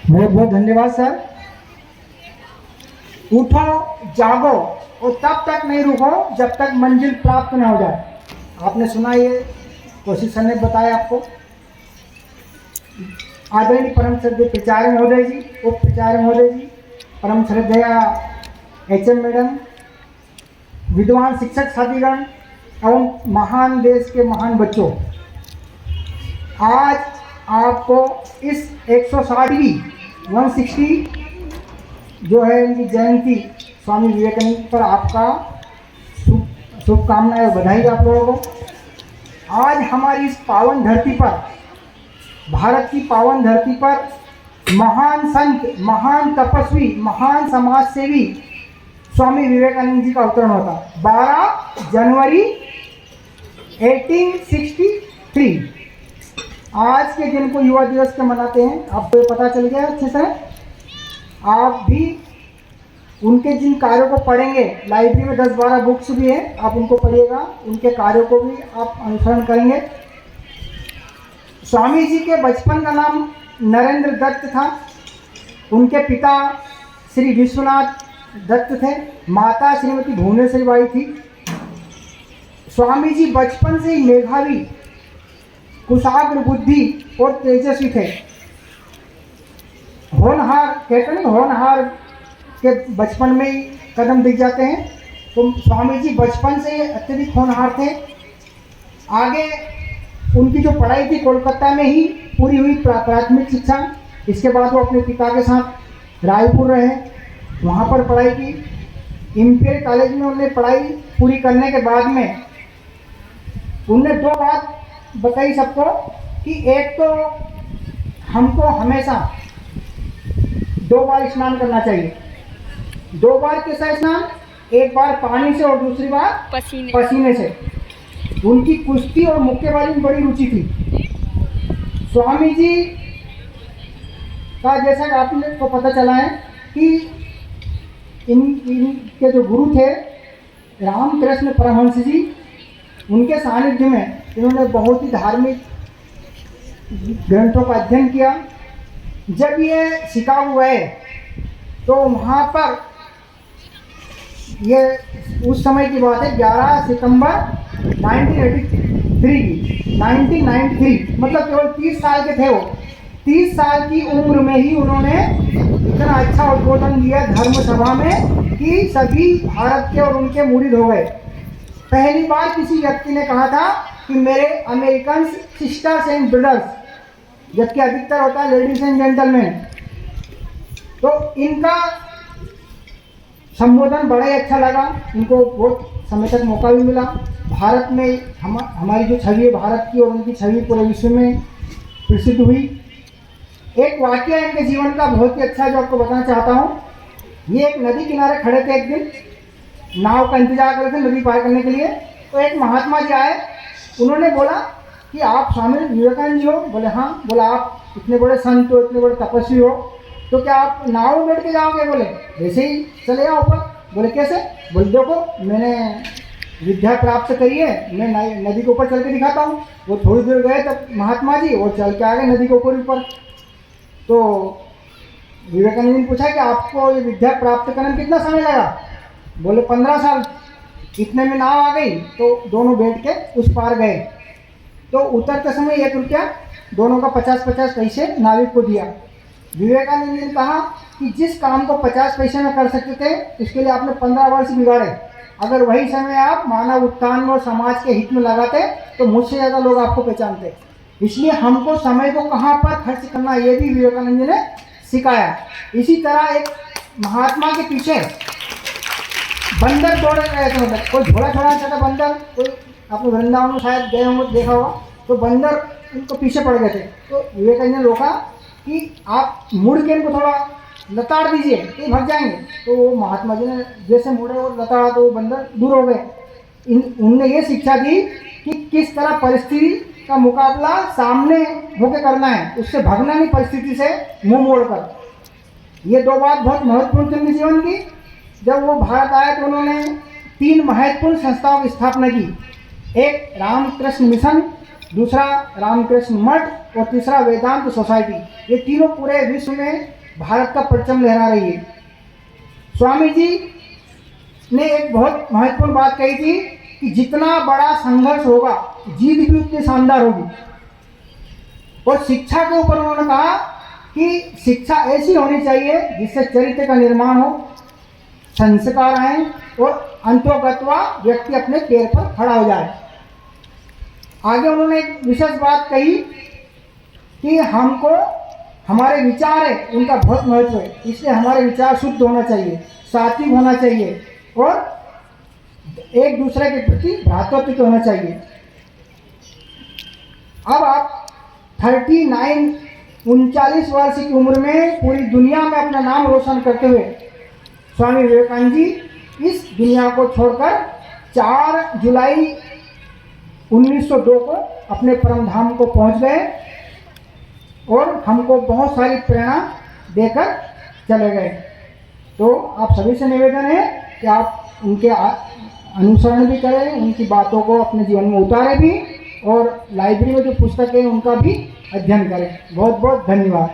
बहुत बहुत धन्यवाद सर। उठो, जागो और तब तक नहीं रुको जब तक मंजिल प्राप्त न हो जाए। आपने सुना, ये कोशिश सर ने बताया आपको। आदरणीय परम श्रद्धेय प्राचार्य महोदय जी, उप प्राचार्य महोदय जी, परम श्रद्धेय HM मैडम, विद्वान शिक्षक साथीगण एवं महान देश के महान बच्चों, आज आपको इस 160वीं 160 जो है इनकी जयंती स्वामी विवेकानंद पर आपका शुभकामनाएं और बधाई आप लोगों को। आज हमारी इस पावन धरती पर, भारत की पावन धरती पर महान संत, महान तपस्वी, महान समाज सेवी स्वामी विवेकानंद जी का अवतरण होता। 12 जनवरी 1863 आज के दिन को युवा दिवस के मनाते हैं। आपको ये पता चल गया अच्छे से। आप भी उनके जिन कार्यों को पढ़ेंगे, लाइब्रेरी में 10-12 बुक्स भी हैं, आप उनको पढ़िएगा, उनके कार्यों को भी आप अनुसरण करेंगे। स्वामी जी के बचपन का नाम नरेंद्र दत्त था। उनके पिता श्री विश्वनाथ दत्त थे, माता श्रीमती भुवनेश्वरी बाई थी। स्वामी जी बचपन से ही मेधावी, कुशाग्र बुद्धि और तेजस्वी थे। होनहार, कहते हैं होनहार के बचपन में ही कदम दिख जाते हैं, तो स्वामी जी बचपन से ही अत्यधिक होनहार थे। आगे उनकी जो पढ़ाई थी कोलकाता में ही पूरी हुई, प्राथमिक शिक्षा। इसके बाद वो अपने पिता के साथ रायपुर रहे, वहाँ पर पढ़ाई की। इंपीरियल कॉलेज में उन्होंने पढ़ाई पूरी करने के बाद में उन्होंने 2 बात बताई सबको कि एक तो हमको हमेशा 2 बार स्नान करना चाहिए। 2 बार कैसा स्नान? एक बार पानी से और दूसरी बार पसीने से। उनकी कुश्ती और मुक्केबाजी में बड़ी रुचि थी। स्वामी जी का जैसा कि आपने को पता चला है कि इनके जो गुरु थे रामकृष्ण परमहंस जी, उनके सानिध्य में इन्होंने बहुत ही धार्मिक ग्रंथों का अध्ययन किया। जब ये शिकागो गए तो वहाँ पर, ये उस समय की बात है 11 सितंबर 1993, मतलब केवल 30 साल के थे वो। 30 साल की उम्र में ही उन्होंने इतना अच्छा उद्बोधन दिया धर्म सभा में कि सभी भारत के और उनके मुरीद हो गए। पहली बार किसी व्यक्ति ने कहा था कि मेरे अमेरिकन सिस्टर्स एंड ब्रदर्स, जबकि अधिकतर होता है लेडीज एंड जेंटलमैन। तो इनका संबोधन बड़ा ही अच्छा लगा। इनको बहुत समय तक मौका भी मिला। भारत में हमारी जो छवि है भारत की, और उनकी छवि पूरे विश्व में प्रसिद्ध हुई। एक वाकया इनके जीवन का बहुत ही अच्छा जो आपको बताना चाहता हूँ। ये एक नदी किनारे खड़े थे एक दिन, नाव का इंतजार कर रहे थे नदी पार करने के लिए। तो एक महात्मा जी आए, उन्होंने बोला कि आप स्वामी विवेकानंद जी हो? बोले हाँ। बोला आप इतने बड़े संत हो, इतने बड़े तपस्वी हो, तो क्या आप नाव में बैठ के जाओगे? बोले वैसे ही चले जाओ ऊपर। बोले कैसे? बोले देखो मैंने विद्या प्राप्त करी है, मैं नदी के ऊपर चल के दिखाता हूँ। वो थोड़ी देर गए तब महात्मा जी वो चल के आ गए नदी के ऊपर। तो विवेकानंद जी ने पूछा कि आपको ये विद्या प्राप्त करने में कितना समय लगा? बोले 15 साल। इतने में नाव आ गई तो दोनों बैठ के उस पार गए। तो उतरते समय 1 रुपया दोनों का 50-50 पैसे नाविक को दिया। विवेकानंद जी ने कहा कि जिस काम को 50 पैसे में कर सकते थे, इसके लिए आपने 15 वर्ष बिगाड़े। अगर वही समय आप मानव उत्थान और समाज के हित में लगाते तो मुझसे ज़्यादा लोग आपको पहचानते। इसलिए हमको समय को कहाँ पर खर्च करना, ये भी विवेकानंद जी ने सिखाया। इसी तरह एक महात्मा के पीछे बंदर दौड़ रहे थे, मतलब कोई घोड़ा छोड़ा चाहता बंदर, कोई आपको वृंदावन में शायद गए होंगे, देखा होगा, तो बंदर उनको पीछे पड़ गए थे। तो विवेकानंद ने रोका कि आप मुड़ के इनको थोड़ा लताड़ दीजिए, ये भाग जाएंगे। तो वो महात्मा जी ने जैसे मुड़े और लताड़ा तो वो बंदर दूर हो गए। उनने ये शिक्षा दी कि किस तरह परिस्थिति का मुकाबला सामने होकर करना है, उससे भागना नहीं, परिस्थिति से मुंह मोड़कर। ये 2 बात बहुत महत्वपूर्ण थी उनके जीवन की। जब वो भारत आए तो उन्होंने 3 महत्वपूर्ण संस्थाओं की स्थापना की। एक रामकृष्ण मिशन, दूसरा रामकृष्ण मठ और तीसरा वेदांत सोसाइटी। ये तीनों पूरे विश्व में भारत का परचम लहरा रही है। स्वामी जी ने एक बहुत महत्वपूर्ण बात कही थी कि जितना बड़ा संघर्ष होगा जीत भी उतनी शानदार होगी। और शिक्षा के ऊपर उन्होंने कहा कि शिक्षा ऐसी होनी चाहिए जिससे चरित्र का निर्माण हो, संस्कार आए और अंतोगत्वा व्यक्ति अपने पैर पर खड़ा हो जाए। आगे उन्होंने एक विशेष बात कही कि हमको हमारे विचार है उनका बहुत महत्व है, इसलिए हमारे विचार शुद्ध होना चाहिए, सात्विक होना चाहिए और एक दूसरे के प्रति भ्रातृत्व होना चाहिए। अब आप 39 वर्ष की उम्र में पूरी दुनिया में अपना नाम रोशन करते हुए स्वामी विवेकानंद जी इस दुनिया को छोड़कर 4 जुलाई 1902 को अपने परम धाम को पहुंच गए और हमको बहुत सारी प्रेरणा देकर चले गए। तो आप सभी से निवेदन है कि आप उनके अनुसरण भी करें, उनकी बातों को अपने जीवन में उतारें भी और लाइब्रेरी में जो पुस्तक है उनका भी अध्ययन करें। बहुत बहुत धन्यवाद।